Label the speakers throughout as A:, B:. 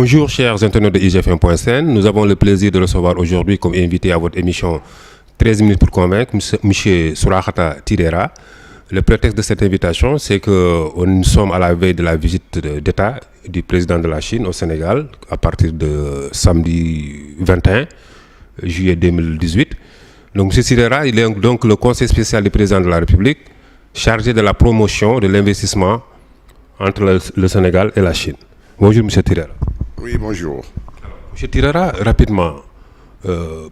A: Bonjour chers internautes de IGF1.sn, nous avons le plaisir de recevoir aujourd'hui comme invité à votre émission 13 minutes pour convaincre M. Sourakhata Tidera. Le prétexte de cette invitation, c'est que nous sommes à la veille de la visite d'État du président de la Chine au Sénégal à partir de samedi 21 juillet 2018. Donc M. Tidera, il est donc le conseil spécial du président de la République chargé de la promotion de l'investissement entre le Sénégal et la Chine. Bonjour M. Tidera.
B: Oui, bonjour.
A: M. Tidera, rapidement,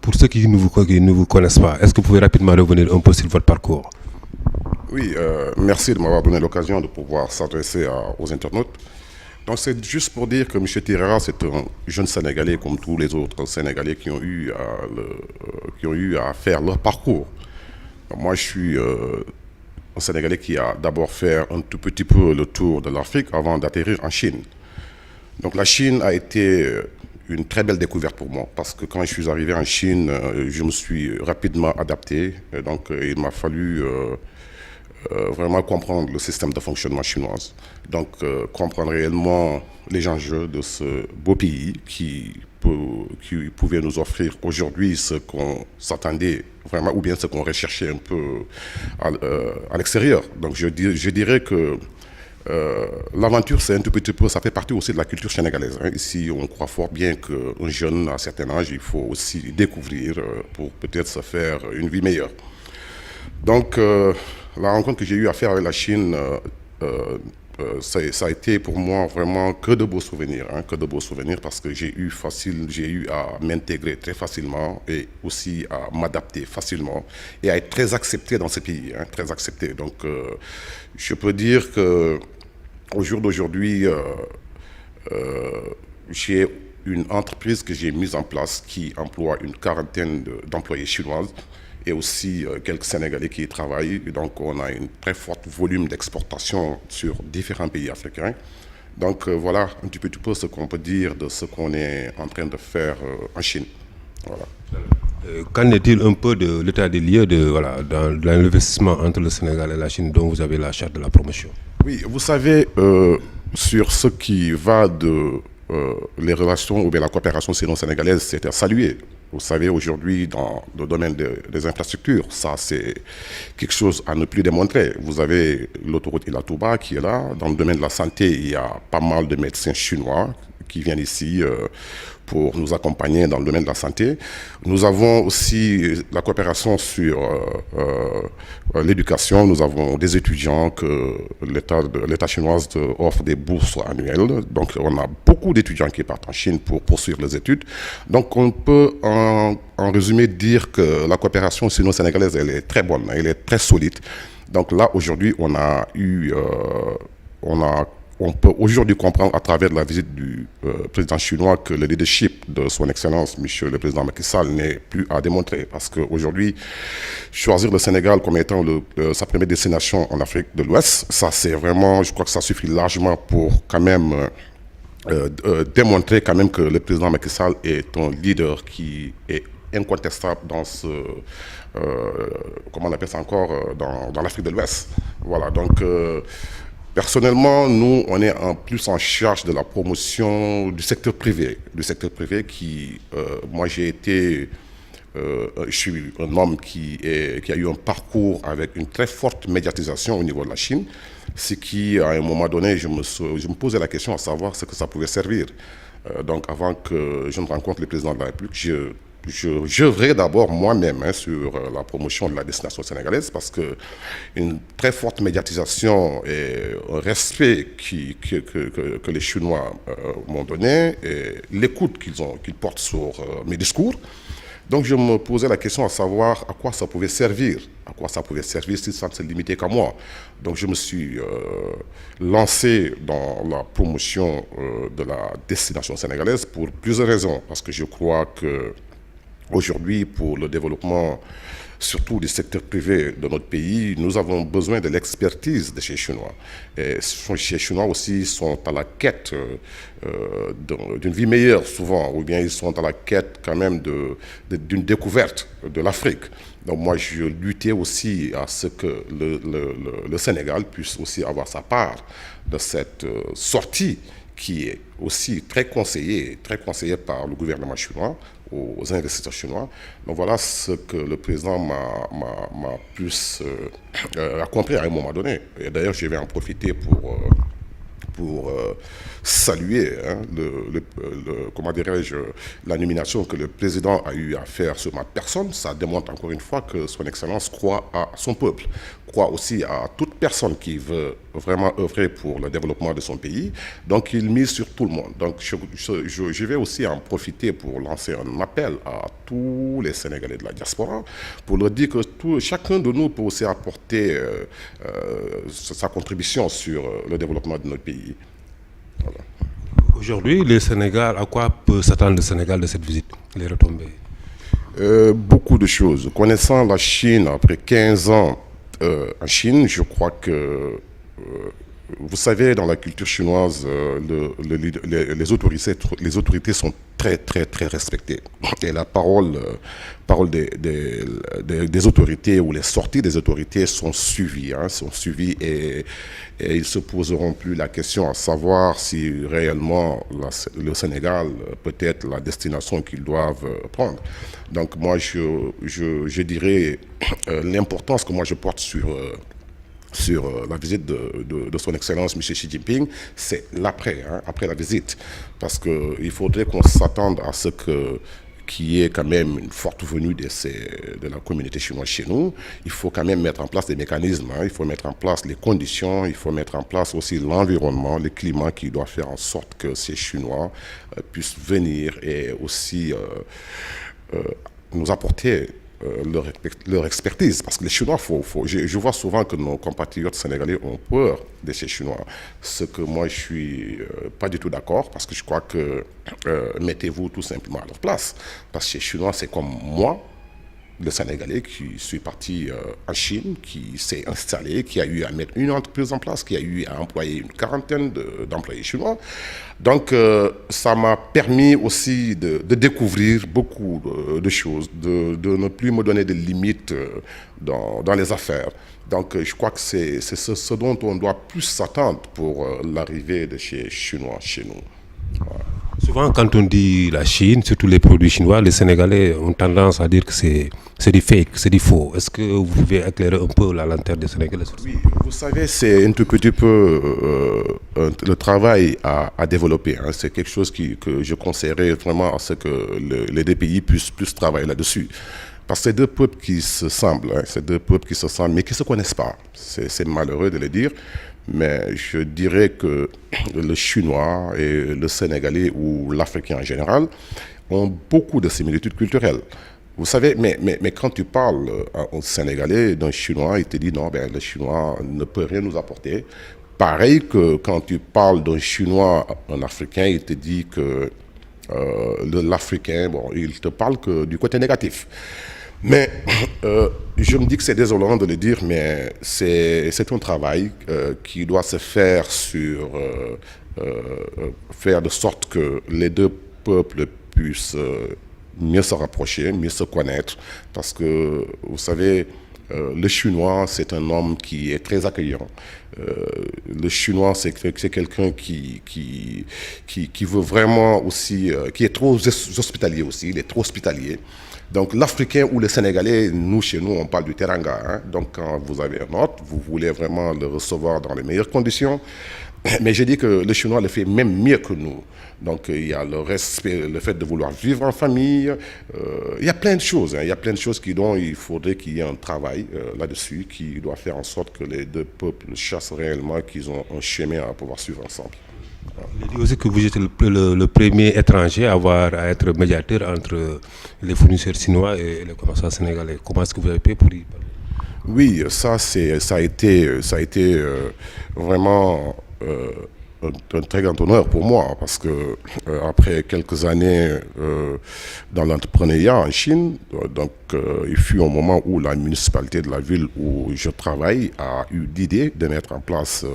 A: pour ceux qui ne vous connaissent pas, est-ce que vous pouvez rapidement revenir un peu sur votre parcours?
B: Oui, merci de m'avoir donné l'occasion de pouvoir s'adresser aux internautes. Donc c'est juste pour dire que M. Tidera, c'est un jeune Sénégalais comme tous les autres Sénégalais qui ont eu à faire leur parcours. Donc, moi, je suis un Sénégalais qui a d'abord fait un tout petit peu le tour de l'Afrique avant d'atterrir en Chine. Donc la Chine a été une très belle découverte pour moi parce que quand je suis arrivé en Chine, je me suis rapidement adapté. Et donc il m'a fallu vraiment comprendre le système de fonctionnement chinois. Donc comprendre réellement les enjeux de ce beau pays qui pouvait nous offrir aujourd'hui ce qu'on s'attendait vraiment ou bien ce qu'on recherchait un peu à l'extérieur. Donc je dirais que l'aventure, c'est un tout petit peu, ça fait partie aussi de la culture sénégalaise. Ici, on croit fort bien qu'un jeune, à un certain âge, il faut aussi découvrir pour peut-être se faire une vie meilleure. Donc, la rencontre que j'ai eu à faire avec la Chine, ça a été pour moi vraiment que de beaux souvenirs, parce que j'ai eu à m'intégrer très facilement et aussi à m'adapter facilement et à être très accepté dans ce pays, très accepté. Donc, je peux dire que au jour d'aujourd'hui, j'ai une entreprise que j'ai mise en place qui emploie une quarantaine d'employés chinoises et aussi quelques Sénégalais qui y travaillent. Et donc, on a un très fort volume d'exportation sur différents pays africains. Donc, voilà un petit peu ce qu'on peut dire de ce qu'on est en train de faire en Chine. Voilà.
A: Qu'en est-il un peu de l'état des lieux dans l'investissement entre le Sénégal et la Chine dont vous avez la charge de la promotion? Oui,
B: vous savez, sur ce qui va de les relations ou bien la coopération sino-sénégalaise, c'est à saluer. Vous savez, aujourd'hui, dans le domaine des infrastructures, ça, c'est quelque chose à ne plus démontrer. Vous avez l'autoroute Ila Touba qui est là. Dans le domaine de la santé, il y a pas mal de médecins chinois qui viennent ici pour nous accompagner dans le domaine de la santé. Nous avons aussi la coopération sur l'éducation. Nous avons des étudiants que l'État chinois offre des bourses annuelles. Donc, on a beaucoup d'étudiants qui partent en Chine pour poursuivre les études. Donc, on peut en résumé dire que la coopération sino-sénégalaise, elle est très bonne, elle est très solide. Donc là, aujourd'hui, on peut aujourd'hui comprendre à travers la visite du président chinois que le leadership de son Excellence, Monsieur le Président Macky Sall, n'est plus à démontrer. Parce qu'aujourd'hui, choisir le Sénégal comme étant sa première destination en Afrique de l'Ouest, ça c'est vraiment, je crois que ça suffit largement pour quand même démontrer quand même que le président Macky Sall est un leader qui est incontestable dans comment on appelle ça encore, dans l'Afrique de l'Ouest. Voilà, donc personnellement, nous, on est en plus en charge de la promotion du secteur privé. Qui, moi j'ai été, je suis un homme qui a eu un parcours avec une très forte médiatisation au niveau de la Chine, ce qui, à un moment donné, je me posais la question à savoir ce que ça pouvait servir. Donc avant que je ne rencontre le président de la République, j'œuvrais d'abord moi-même sur la promotion de la destination sénégalaise parce qu'une très forte médiatisation et un respect que les Chinois m'ont donné et l'écoute qu'ils portent sur mes discours. Donc je me posais la question à savoir à quoi ça pouvait servir, si ça ne se limitait qu'à moi. Donc je me suis lancé dans la promotion de la destination sénégalaise pour plusieurs raisons. Parce que je crois que aujourd'hui, pour le développement, surtout du secteur privé de notre pays, nous avons besoin de l'expertise de ces Chinois. Et ces Chinois aussi sont à la quête d'une vie meilleure souvent, ou bien ils sont à la quête quand même d'une découverte de l'Afrique. Donc moi, je luttais aussi à ce que le Sénégal puisse aussi avoir sa part de cette sortie qui est aussi très conseillé par le gouvernement chinois, aux investisseurs chinois. Donc voilà ce que le président m'a plus accompli à un moment donné. Et d'ailleurs, je vais en profiter pour saluer comment dirais-je, la nomination que le président a eu à faire sur ma personne. Ça démontre encore une fois que son Excellence croit à son peuple, croit aussi à toute personne qui veut vraiment œuvrer pour le développement de son pays. Donc il mise sur tout le monde. Donc je vais aussi en profiter pour lancer un appel à tous les Sénégalais de la diaspora pour leur dire que chacun de nous peut aussi apporter sa contribution sur le développement de notre pays. Voilà.
A: Aujourd'hui, le Sénégal, à quoi peut s'attendre le Sénégal de cette visite, les retombées?
B: Beaucoup de choses. Connaissant la Chine, après 15 ans en Chine, je crois que, vous savez, dans la culture chinoise, les autorités sont très, très, très respectées. Et la parole des autorités ou les sorties des autorités sont suivies. Et ils ne se poseront plus la question à savoir si réellement le Sénégal peut être la destination qu'ils doivent prendre. Donc moi, je dirais l'importance que moi je porte sur la visite de son Excellence M. Xi Jinping, c'est l'après, après la visite. Parce qu'il faudrait qu'on s'attende à ce qu'il y ait quand même une forte venue de la communauté chinoise chez nous. Il faut quand même mettre en place des mécanismes, il faut mettre en place les conditions, il faut mettre en place aussi l'environnement, le climat qui doit faire en sorte que ces Chinois puissent venir et aussi nous apporter leur expertise, parce que les Chinois, je vois souvent que nos compatriotes sénégalais ont peur de ces Chinois, ce que moi je suis pas du tout d'accord, parce que je crois que mettez-vous tout simplement à leur place, parce que ces Chinois c'est comme moi, le Sénégalais qui suis parti en Chine, qui s'est installé, qui a eu à mettre une entreprise en place, qui a eu à employer une quarantaine d'employés chinois. Donc ça m'a permis aussi de découvrir beaucoup de choses, de ne plus me donner de limites dans les affaires. Donc je crois que c'est ce dont on doit plus s'attendre pour l'arrivée de ces Chinois chez nous. Voilà.
A: Souvent, quand on dit la Chine, surtout les produits chinois, les Sénégalais ont tendance à dire que c'est du fake, c'est du faux. Est-ce que vous pouvez éclairer un peu la lanterne des Sénégalais?
B: Oui, vous savez, c'est un tout petit peu le travail à développer. C'est quelque chose que je conseillerais vraiment à ce que les deux pays puissent plus travailler là-dessus. Parce que c'est deux peuples qui se semblent, mais qui ne se connaissent pas. C'est malheureux de le dire. Mais je dirais que le Chinois et le Sénégalais ou l'Africain en général ont beaucoup de similitudes culturelles. Vous savez, mais quand tu parles au Sénégalais d'un Chinois, il te dit non, le Chinois ne peut rien nous apporter. Pareil que quand tu parles d'un Chinois, un Africain, il te dit que l'Africain, il te parle que du côté négatif. Mais je me dis que c'est désolant de le dire, mais c'est un travail qui doit se faire sur faire de sorte que les deux peuples puissent mieux se rapprocher, mieux se connaître. Parce que, vous savez, le Chinois, c'est un homme qui est très accueillant. Le Chinois, c'est quelqu'un qui veut vraiment aussi, qui est trop hospitalier aussi, il est trop hospitalier. Donc l'Africain ou le Sénégalais, nous, chez nous, on parle du teranga. Donc quand vous avez un hôte, vous voulez vraiment le recevoir dans les meilleures conditions. Mais j'ai dit que le Chinois le fait même mieux que nous. Donc il y a le respect, le fait de vouloir vivre en famille. Il y a plein de choses. Il y a plein de choses dont il faudrait qu'il y ait un travail là-dessus qui doit faire en sorte que les deux peuples chassent réellement, qu'ils ont un chemin à pouvoir suivre ensemble.
A: Il dit aussi que vous êtes le premier étranger à être médiateur entre les fournisseurs chinois et les commerçants sénégalais. Comment est-ce que vous avez fait pour y parler?
B: Oui, ça a été vraiment un très grand honneur pour moi, parce que après quelques années dans l'entrepreneuriat en Chine, il fut un moment où la municipalité de la ville où je travaille a eu l'idée de mettre en place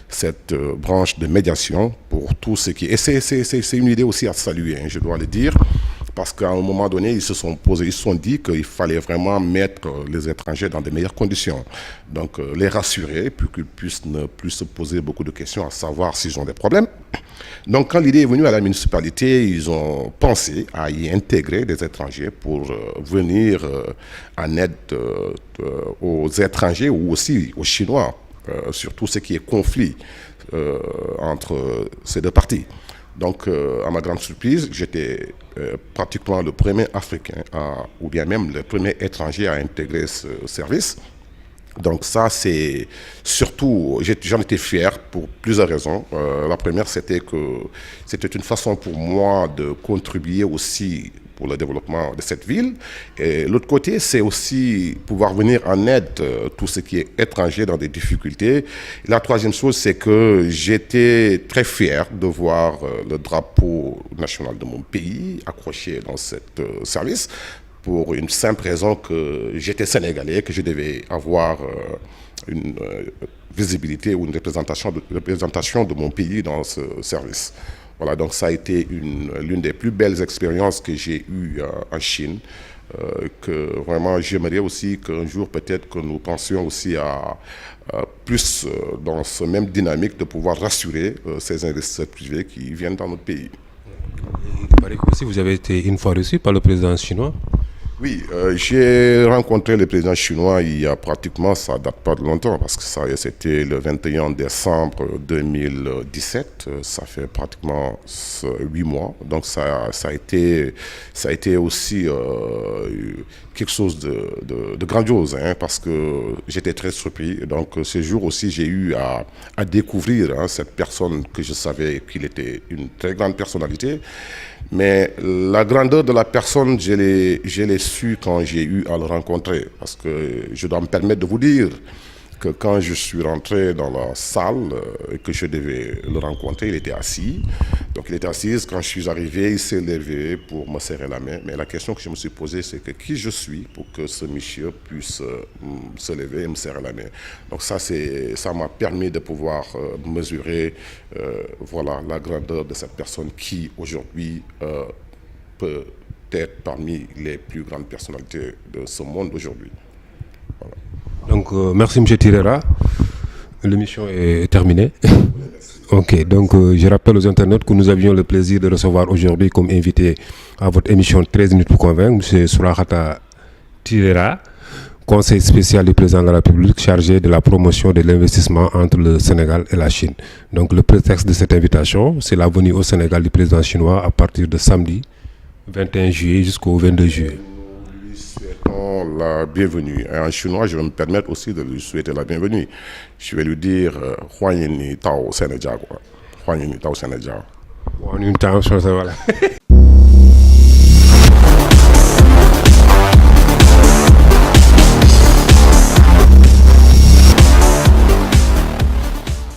B: cette branche de médiation pour tout ce qui... Et c'est une idée aussi à saluer, je dois le dire, parce qu'à un moment donné, ils se sont dit qu'il fallait vraiment mettre les étrangers dans de meilleures conditions. Donc, les rassurer, puis qu'ils puissent ne plus se poser beaucoup de questions à savoir s'ils ont des problèmes. Donc, quand l'idée est venue à la municipalité, ils ont pensé à y intégrer des étrangers pour venir en aide aux étrangers ou aussi aux Chinois, surtout ce qui est conflit entre ces deux parties. Donc, à ma grande surprise, j'étais pratiquement le premier Africain, ou bien même le premier étranger à intégrer ce service. Donc ça, c'est surtout, j'en étais fier pour plusieurs raisons. La première, c'était que c'était une façon pour moi de contribuer aussi pour le développement de cette ville. Et l'autre côté, c'est aussi pouvoir venir en aide tout ce qui est étranger dans des difficultés. Et la troisième chose, c'est que j'étais très fier de voir le drapeau national de mon pays accroché dans ce service, pour une simple raison que j'étais sénégalais, que je devais avoir une visibilité ou une représentation de mon pays dans ce service. Voilà, donc ça a été l'une des plus belles expériences que j'ai eues en Chine, que vraiment j'aimerais aussi qu'un jour peut-être que nous pensions aussi à plus dans ce même dynamique de pouvoir rassurer ces investisseurs privés qui viennent dans notre pays.
A: Il paraît que aussi vous avez été une fois reçu par le président chinois.
B: Oui, j'ai rencontré le président chinois il y a pratiquement, ça date pas de longtemps, parce que c'était le 21 décembre 2017, ça fait pratiquement 8 mois. Donc ça a été aussi quelque chose de grandiose, hein, parce que j'étais très surpris. Donc ce jour aussi, j'ai eu à découvrir cette personne que je savais qu'il était une très grande personnalité. Mais la grandeur de la personne, je l'ai su quand j'ai eu à le rencontrer. Parce que je dois me permettre de vous dire que quand je suis rentré dans la salle et que je devais le rencontrer, il était assis. Donc il était assis. Quand je suis arrivé, il s'est levé pour me serrer la main. Mais la question que je me suis posée, c'est que qui je suis pour que ce monsieur puisse se lever et me serrer la main. Donc ça m'a permis de pouvoir mesurer voilà, la grandeur de cette personne qui aujourd'hui peut être parmi les plus grandes personnalités de ce monde aujourd'hui. Voilà.
A: Donc, merci M. Tirera. L'émission est terminée. Ok, donc je rappelle aux internautes que nous avions le plaisir de recevoir aujourd'hui comme invité à votre émission 13 minutes pour convaincre M. Sourakhata Tirera, conseiller spécial du président de la République chargé de la promotion de l'investissement entre le Sénégal et la Chine. Donc le prétexte de cette invitation, c'est la venue au Sénégal du président chinois à partir de samedi 21 juillet jusqu'au 22 juillet.
B: Nous lui souhaitons la bienvenue. Et en chinois, je vais me permettre aussi de lui souhaiter la bienvenue. Je vais lui dire Huan Yin Ni Tao Sénégal. Huan Yin Ni Tao Sénégal.
A: Voilà.